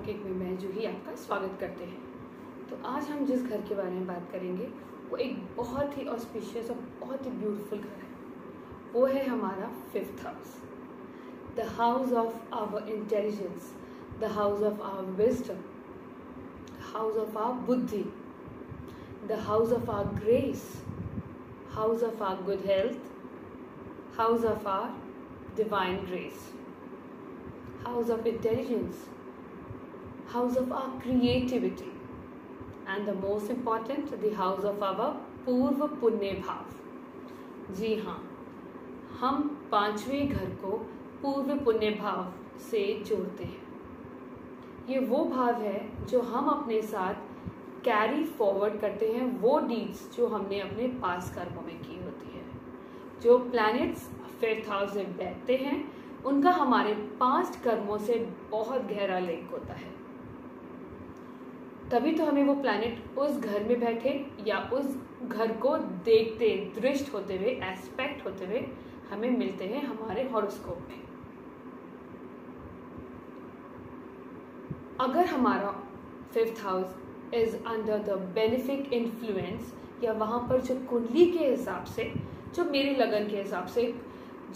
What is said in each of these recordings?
Talking में मैं जूही आपका स्वागत करते हैं। तो आज हम जिस घर के बारे में बात करेंगे वो एक बहुत ही ऑस्पिशियस और बहुत ही ब्यूटीफुल घर है। वो है हमारा 5th house, the house of our intelligence, the house of our wisdom, house of our बुद्धि, the house of our grace, house of our good health, house of our divine grace, house of intelligence, house of our creativity, and the most important, the house of our पूर्व पुण्य भाव। जी हाँ, हम 5वें घर को पूर्व पुण्य भाव से जोड़ते हैं। ये वो भाव है जो हम अपने साथ कैरी फॉरवर्ड करते हैं, वो डीड्स जो हमने अपने पास कर्मों में की होती है। जो प्लैनेट्स 5th हाउस में बैठते हैं उनका हमारे पास्ट कर्मों से बहुत गहरा लिंक होता है। तभी तो हमें वो प्लैनेट उस घर में बैठे या उस घर को देखते, दृष्ट होते हुए, एस्पेक्ट होते हुए हमें मिलते हैं हमारे हॉरोस्कोप में। अगर हमारा 5th house is under the benefic influence, या वहां पर जो कुंडली के हिसाब से, जो मेरी लगन के हिसाब से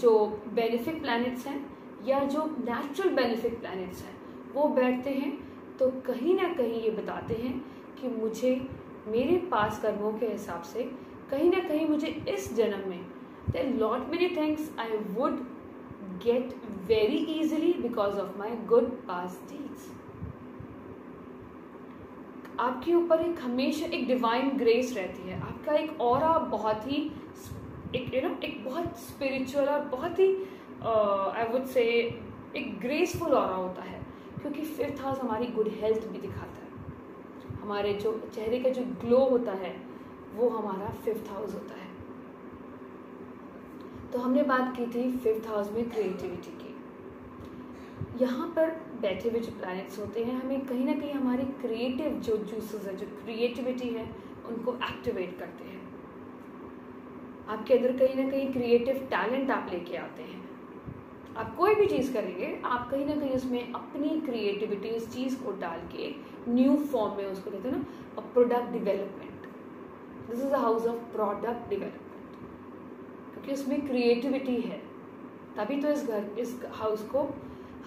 जो बेनिफिक प्लैनेट्स हैं या जो नेचुरल बेनिफिक प्लैनेट्स हैं वो बैठते हैं, तो कहीं ना कहीं ये बताते हैं कि मुझे मेरे पास कर्मों के हिसाब से कहीं ना कहीं मुझे इस जन्म में there lot many things I would get very easily because of my good past deeds. आपके ऊपर एक हमेशा एक डिवाइन ग्रेस रहती है। आपका एक ऑरा बहुत ही एक बहुत स्पिरिचुअल और बहुत ही आई वुड से एक ग्रेसफुल ऑरा होता है, क्योंकि 5th हाउस हमारी गुड हेल्थ भी दिखाता है। हमारे जो चेहरे का जो ग्लो होता है वो हमारा 5th हाउस होता है। तो हमने बात की थी 5th हाउस में क्रिएटिविटी की। यहाँ पर बैठे हुए जो प्लैनेट्स होते हैं हमें कहीं ना कहीं हमारी क्रिएटिव जो जूसेस है, जो क्रिएटिविटी है, उनको एक्टिवेट करते हैं। आपके अंदर कहीं ना कहीं क्रिएटिव टैलेंट आप लेके आते हैं। आप कोई भी चीज़ करेंगे, आप कहीं ना कहीं उसमें अपनी क्रिएटिविटी उस चीज़ को डाल के न्यू फॉर्म में, उसको कहते हैं ना product development. This is the house of product development, क्योंकि उसमें क्रिएटिविटी है। तभी तो इस हाउस को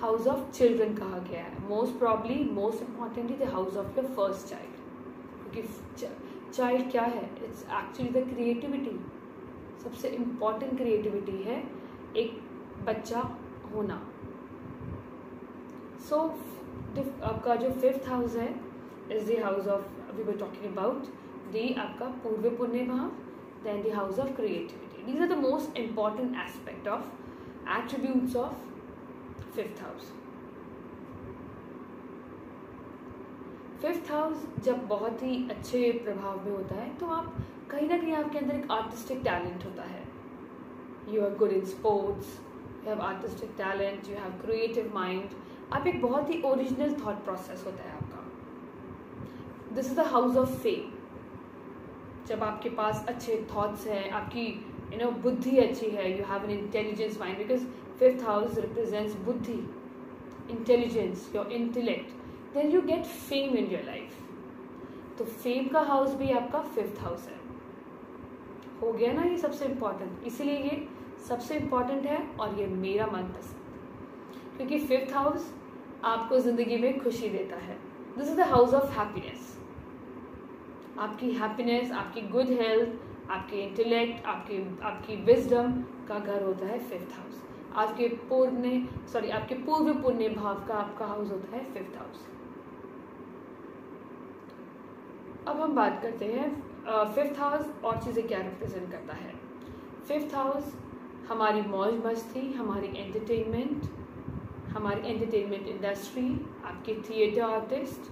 हाउस ऑफ चिल्ड्रन कहा गया है। Most probably, most importantly the house of your first child, क्योंकि चाइल्ड क्या है? It's actually the creativity. सबसे इम्पॉर्टेंट क्रिएटिविटी है एक बच्चा होना। सो आपका जो 5th हाउस है is the house of, we were talking about the आपका पूर्व पुण्य भाव, then the house of creativity. These are the most important aspect of attributes of 5th house. 5th house जब बहुत ही अच्छे प्रभाव में होता है तो आप कहीं ना कहीं आपके अंदर एक आर्टिस्टिक टैलेंट होता है। You are good in sports, you have artistic talent, you have creative mind. आप एक बहुत ही ओरिजिनल थॉट प्रोसेस होता है आपका। This is the house of fame. जब आपके पास अच्छे थॉट्स हैं, आपकी बुद्धि अच्छी है, you have an intelligence mind, because 5th house represents बुद्धि, intelligence, your intellect, then you get fame in your life. तो फेम का हाउस भी आपका 5th हाउस है। हो गया ना ये सबसे इम्पॉर्टेंट, इसीलिए ये सबसे इम्पॉर्टेंट है और ये मेरा मनपसंद, क्योंकि 5th हाउस आपको जिंदगी में खुशी देता है। This is the house of happiness. आपकी हैप्पीनेस, आपकी गुड हेल्थ, आपके इंटेलेक्ट, आपकी विजडम का घर होता है 5th हाउस। आपके पूर्व पुण्य भाव का आपका हाउस होता है 5th हाउस। अब हम बात करते हैं 5th हाउस और चीज़ें क्या रिप्रेजेंट करता है। 5th हाउस हमारी मौज मस्ती, हमारी एंटरटेनमेंट, हमारी एंटरटेनमेंट इंडस्ट्री, आपके थिएटर आर्टिस्ट,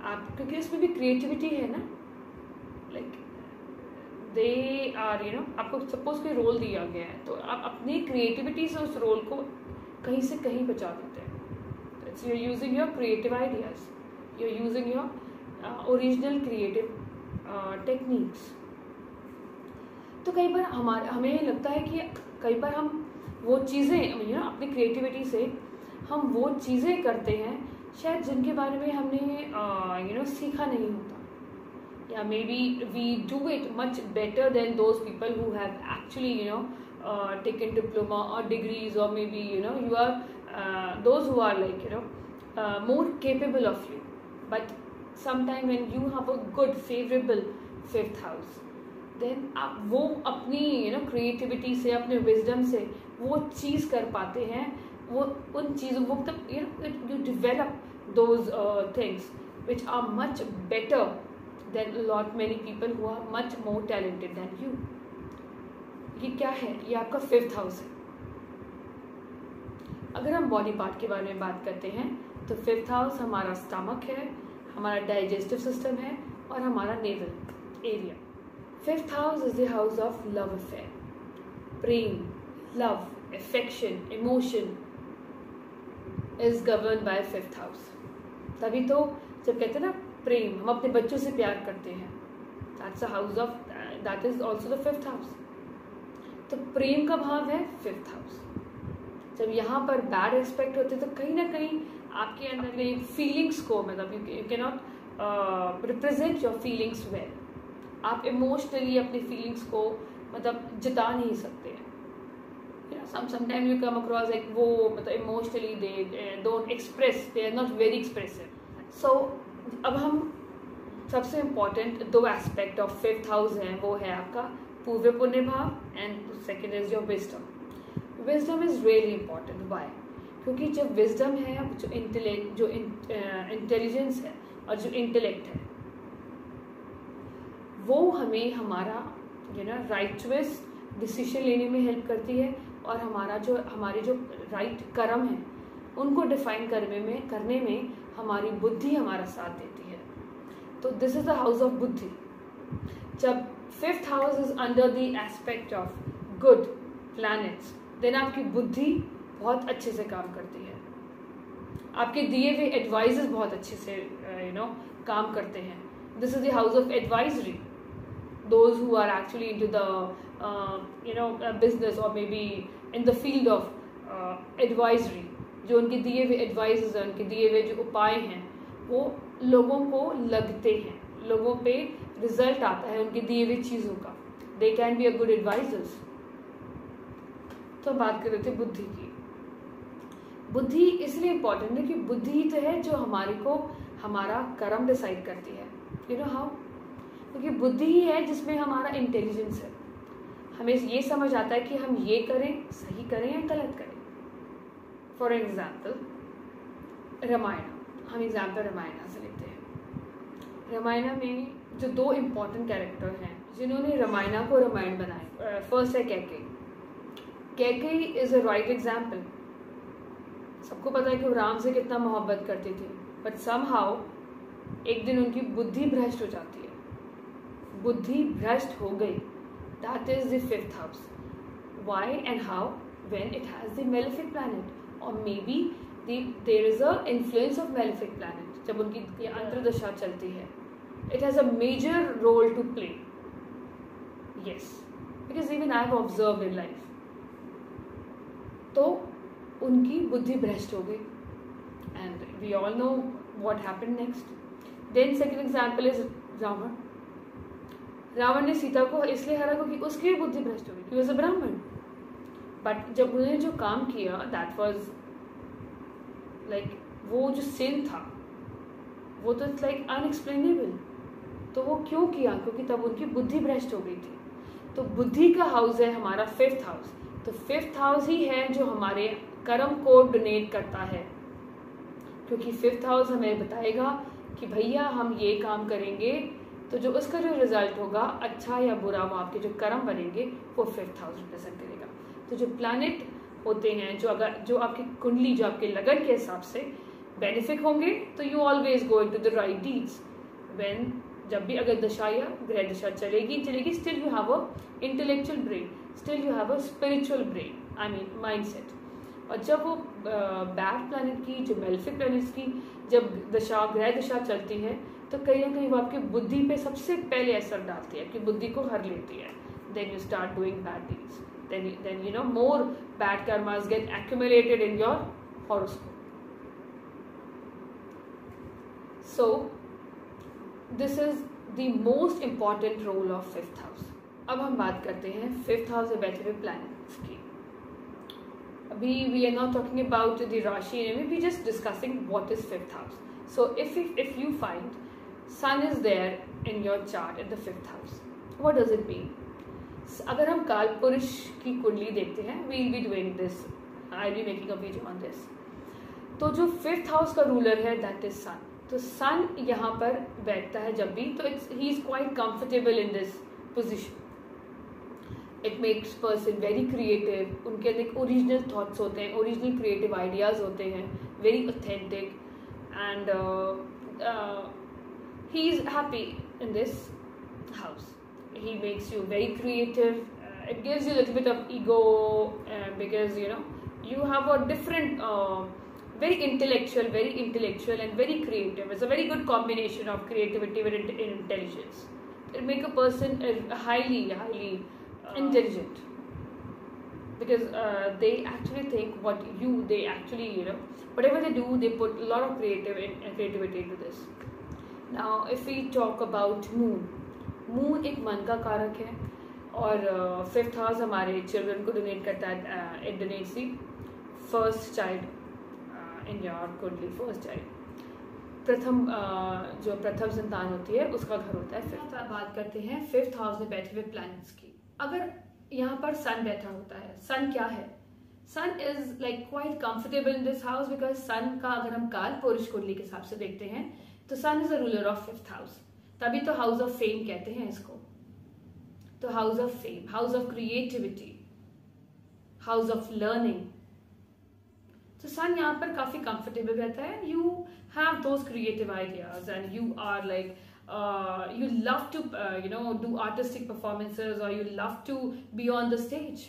आप, क्योंकि उसमें भी क्रिएटिविटी है ना, लाइक दे आर आपको सपोज कोई रोल दिया गया है तो आप अपनी क्रिएटिविटी से उस रोल को कहीं से कहीं पहुंचा देते हैं। You are using your creative ideas, you are using your original creative techniques. तो कई बार हमें लगता है कि कई बार हम वो चीज़ें अपनी क्रिएटिविटी से हम वो चीज़ें करते हैं शायद जिनके बारे में हमने सीखा नहीं होता, या maybe we do it much better than those people who have actually taken diploma or degrees, or maybe you are those who are like more capable of you. But sometime when you have a good favorable fifth house, then आप वो अपनी creativity से, अपने wisdom से वो चीज़ कर पाते हैं, वो उन चीज़ों वो मतलब you develop those things which are much better than a lot many people who are much more talented than you. ये क्या है? ये आपका फिफ्थ हाउस है. अगर हम बॉडी पार्ट के बारे में बात करते हैं तो फिफ्थ हाउस हमारा स्टमक है, हमारा डाइजेस्टिव सिस्टम है और हमारा naval area. Fifth house is the house of love affair, Prem, love, affection, emotion is govern by fifth house. तभी तो जब कहते हैं ना प्रेम, हम अपने बच्चों से प्यार करते हैं, that's a house of, that is also the fifth house. तो प्रेम का भाव है फिफ्थ हाउस. जब यहाँ पर बैड एस्पेक्ट होते तो कहीं ना कहीं आपके अंदर फीलिंग्स को, मतलब you can not represent your feelings well. आप इमोशनली अपनी फीलिंग्स को मतलब जता नहीं सकते हैं. Sometime you come across like वो मतलब emotionally they don't express, they are not very expressive. So अब हम सबसे इम्पॉर्टेंट दो एस्पेक्ट ऑफ फिफ्थ हाउस हैं, वो है आपका पूर्व पुण्य भाव and second is your wisdom. Wisdom is really important. Why? क्योंकि जब विजडम है, जो इंटेलिजेंस है और जो इंटेलेक्ट है, वो हमें हमारा राइट चॉइस डिसीजन लेने में हेल्प करती है, और हमारे जो राइट कर्म है उनको डिफाइन करने में हमारी बुद्धि हमारा साथ देती है. तो this is the house of buddhi. जब fifth house is under the aspect of good planets, then आपकी बुद्धि बहुत अच्छे से काम करती है, आपके दिए हुए एडवाइजेस बहुत अच्छे से काम करते हैं. This is the house of advisory. Those who are actually into the business or maybe in the field of advisory, जो उनके दिए हुए एडवाइजेस हैं, उनके दिए हुए जो उपाय हैं, वो लोगों को लगते हैं, लोगों पे रिजल्ट आता है उनके दिए हुए चीज़ों का. They can be a good advisers. तो बात कर रहे थे बुद्धि की. बुद्धि इसलिए इम्पोर्टेंट है कि बुद्धि ही तो है जो हमारा कर्म डिसाइड करती है. You know how? क्योंकि बुद्धि ही है जिसमें हमारा इंटेलिजेंस है. हमें ये समझ आता है कि हम ये करें, सही करें या गलत करें. फॉर एग्जाम्पल रामायण, हम एग्जाम्पल रामायण से लेते हैं. रामायण में जो दो इम्पोर्टेंट कैरेक्टर हैं जिन्होंने रामायण को रामायण बनाया, फर्स्ट है Kaikeyi. Kaikeyi is a right example. सबको पता है कि वो राम से कितना मोहब्बत करती थी, बट समहाउ एक दिन उनकी बुद्धि भ्रष्ट हो जाती है. बुद्धि भ्रष्ट हो गई. That is the fifth house. Why and how? When it has the malefic planet, और maybe there is a influence of malefic planet. जब उनकी अंतर्दशा चलती है, it has a major role to play. Yes, because even I have observed in life. तो उनकी बुद्धि भ्रष्ट हो गई, and we all know what happened next. Then second example is Ravan. Ravan ने सीता को इसलिए हरा क्योंकि उसकी भी बुद्धि भ्रष्ट हो गई. ही वाज अ ब्राह्मण, बट जब उन्होंने जो काम किया, दैट वाज लाइक, वो जो सिन था वो तो लाइक अनएक्सप्लेनेबल. तो वो क्यों किया? क्योंकि तब उनकी बुद्धि भ्रष्ट हो गई थी. तो बुद्धि का हाउस है हमारा फिफ्थ हाउस. तो फिफ्थ हाउस ही है जो हमारे कर्म को डोनेट करता है, क्योंकि फिफ्थ हाउस हमें बताएगा कि भैया हम ये काम करेंगे तो जो उसका जो रिजल्ट होगा, अच्छा या बुरा, वो आपके जो कर्म बनेंगे वो फिफ्थ हाउस रिप्रेजेंट करेगा. तो जो प्लैनेट होते हैं, जो आपकी कुंडली, जो आपके लगन के हिसाब से बेनिफिक होंगे, तो you always go into the right deeds. When जब भी अगर दशा या ग्रह दशा चलेगी, still you have a intellectual brain, still you have a spiritual brain, I mean mindset. और जब वो बैड प्लैनेट की, जो मेलेफिक प्लैनेट्स की जब दशा, ग्रह दशा चलती है, तो कहीं ना कहीं वो आपकी बुद्धि पे सबसे पहले असर डालती है, आपकी बुद्धि को हर लेती है. Then you start doing bad deeds, then more bad karmas get accumulated in your horoscope. So this is the most important role of fifth house. अब हम बात करते हैं फिफ्थ हाउस में बैठे हुए प्लैनेट्स की. अभी we are not talking about the राशि, we are just discussing what is fifth house. So if you find sun is there in your chart in the fifth house, what does it mean? अगर हम काल पुरुष की कुंडली देखते हैं, we will be doing this, I will be making a video on this. तो जो फिफ्थ हाउस का रूलर है दैट इज सन. तो सन यहाँ पर बैठता है जब भी, तो he is quite comfortable in this position. It makes person very creative. उनके अंदर ओरिजिनल थॉट्स होते हैं, ओरिजिनल क्रिएटिव आइडियाज होते हैं, very authentic, and he is happy in this house. He makes you very creative. It gives you a little bit of ego because you have a different very intellectual and very creative. It's a very good combination of creativity with intelligence. It make a person highly intelligent because they actually think they actually whatever they do, they put a lot of creativity into this. Now if we talk about moon एक मन का कारक है और fifth house हमारे children को donate करता है. It donates the first child in your kundli. First child, जो प्रथम संतान होती है उसका घर होता है फिफ्थ. बात करते हैं फिफ्थ हाउस में बैठे हुए प्लैनेट्स की. अगर यहाँ पर सन बैठा होता है, सन क्या है? Sun is like quite comfortable in this house because sun का अगर हम काल पुरुष कुंडली के हिसाब से देखते हैं तो sun is a ruler of fifth house. तभी तो हाउस ऑफ फेम कहते हैं इसको. तो house of fame, house of creativity, house of learning. तो सन यहाँ पर काफी कंफर्टेबल रहता है. You have those creative ideas and you are like you love to do artistic performances or you love to be on the stage.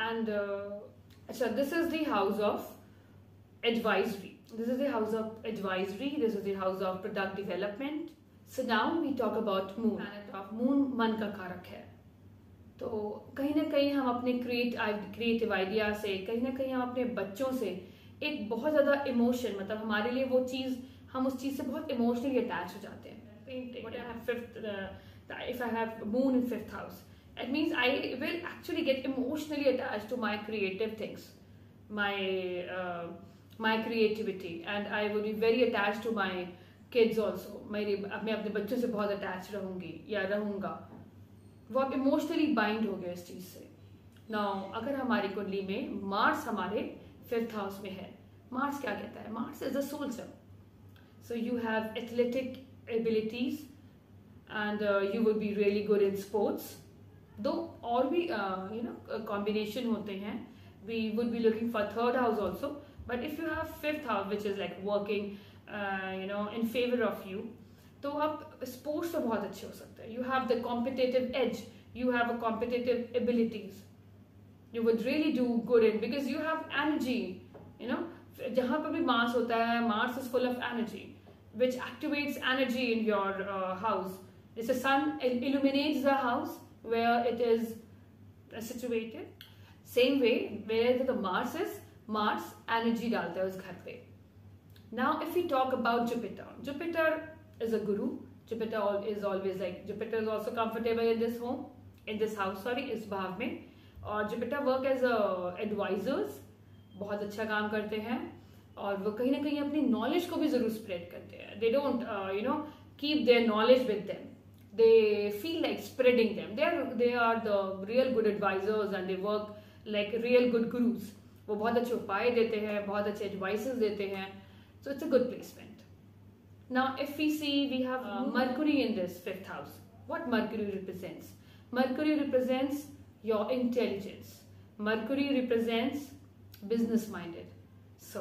And so this is the house of advisory. This is the house of advisory. This is the house of product development. So now we talk about moon. Planet of moon मन का कारक है. तो कहीं ना कहीं हम अपने क्रिएटिव आइडिया से, कहीं ना कहीं हम अपने बच्चों से एक बहुत ज़्यादा इमोशन, मतलब हमारे लिए वो चीज़, हम उस चीज़ से बहुत इमोशनली अटैच हो जाते हैं. If I have moon in fifth house, it means I will actually get emotionally attached to my creative things, my creativity, and I will be very attached to my kids also. मैं अपने बच्चों से बहुत attach रहूँगी या रहूँगा. वो आप इमोशनली बाइंड हो गए इस चीज़ से. नाउ अगर हमारी कुंडली में मार्स हमारे फिफ्थ हाउस में है, मार्स क्या कहता है? Mars is a soldier. So you have athletic abilities and you will be really good in sports. Though और भी combination होते हैं. We would be looking for third house also. But if you have fifth house which is like working in favor of you, तो आप sports तो बहुत अच्छे हो सकते हैं. You have the competitive edge. You have a competitive abilities. You would really do good in because you have energy. जहाँ पर भी मार्स होता है, Mars is full of energy which activates energy in your house. जैसे सन illuminates the house where it is situated. Same way where the Mars is, Mars energy डालता है उस घर पे. Now if we talk about Jupiter is a guru. Jupiter is always like, Jupiter is also comfortable in this home, in this house, इस भाव में. और Jupiter work as a advisors, बहुत अच्छा काम करते हैं और वो कहीं ना कहीं अपनी नॉलेज को भी जरूर स्प्रेड करते हैं. They don't keep their knowledge with them. They feel like spreading them. They are the real good advisers and they work like real good gurus. वो बहुत अच्छे उपाय देते हैं, बहुत अच्छे एडवाइसेस देते हैं. So it's a good placement. Now if we see we have Mercury in this fifth house. What Mercury represents? Mercury represents your intelligence. Mercury represents business minded. So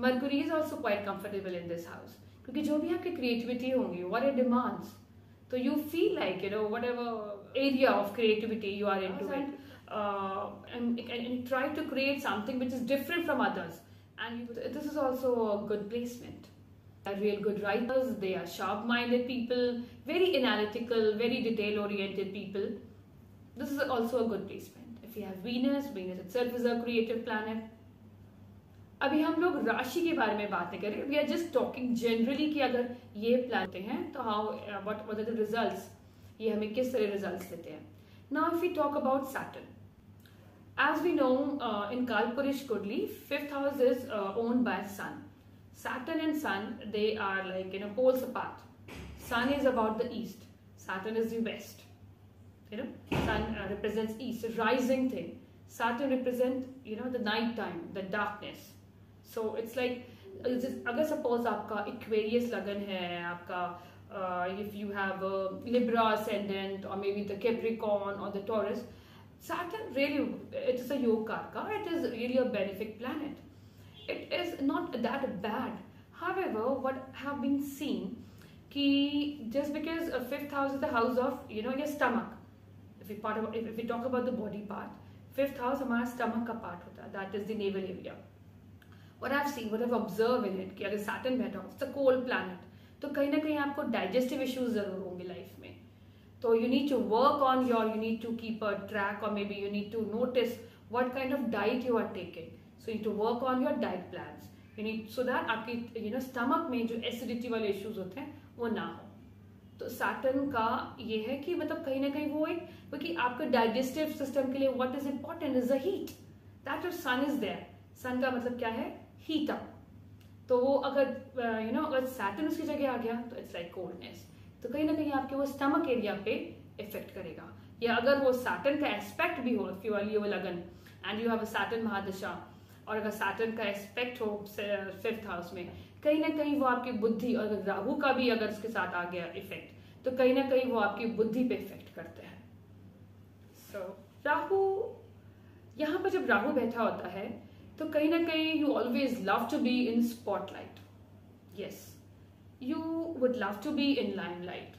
Mercury is also quite comfortable in this house क्योंकि जो भी आपकी creativity होंगी, what it demands, so you feel like whatever area of creativity you are into it, and you try to create something which is different from others, and this is also a good placement. They are real good writers. They are sharp minded people, very analytical, very detail oriented people. This is also a good placement. If you have Venus itself is a creative planet. अभी हम लोग राशि के बारे में बात नहीं करें, we are just talking generally कि अगर ये प्लान होते हैं तो how what are the results, ये हमें किस तरह रिजल्ट्स देते हैं. Now if we talk about Saturn, as we know in Kalpurish Kundli, fifth house is owned by Sun. Saturn and Sun, they are like poles apart. Sun is about the east, Saturn is the west. Sun represents east, rising thing. Saturn represent the night time, the darkness. So it's like अगर suppose आपका Aquarius लगन है, आपका if you have a Libra ascendant or maybe the Capricorn or the Taurus, Saturn really, it is a yoga karka, it is really a benefic planet. It is not that bad. However, what have been seen कि just because a fifth house is the house of your stomach, if we talk about the body part, fifth house हमारा stomach का part होता है, that is the navel area. What I've seen, what I've observed in it, कि अगर Saturn बैठा हो, it's a cold planet, तो कहीं ना कहीं आपको digestive issues जरूर होंगे लाइफ में. So you need to work on you need to keep a track, or maybe you need to notice what kind of diet you are taking. So you need to work on your diet plans. You need so that आपकी stomach में जो acidity वाले issues होते हैं वो ना हो. तो Saturn का ये है कि मतलब कहीं ना कहीं वो एक क्योंकि आपके digestive system के लिए what is important is the heat. That your sun is there. Sun का मतलब क्या है? Heat up. तो वो अगर अगर Saturn उसकी जगह आ गया तो it's like coldness. तो कहीं ना कहीं आपके वो स्टमक एरिया पे इफेक्ट करेगा. या अगर वो सैटर्न का एस्पेक्ट भी हो, फ्यूअली वो लगन and you have a Saturn महादशा, और अगर सैटर्न का एस्पेक्ट हो फिफ्थ हाउस में, कहीं ना कहीं वो आपकी बुद्धि, और राहु का भी अगर उसके साथ आ गया इफेक्ट, तो कहीं ना कहीं वो आपकी बुद्धि पे इफेक्ट करते हैं. सो राहु, यहाँ पर जब राहु बैठा होता है तो कहीं ना कहीं you always love to be in spotlight. Yes, you would love to be in limelight.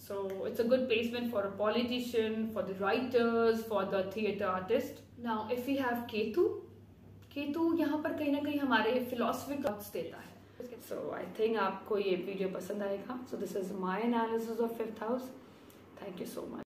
So it's a good placement for a politician, for the writers, for the theatre artist. Now if we have Ketu यहाँ पर कहीं ना कहीं हमारे philosophical thoughts देता है. So I think आपको ये वीडियो पसंद आएगा. So this is my analysis of fifth house. Thank you so much.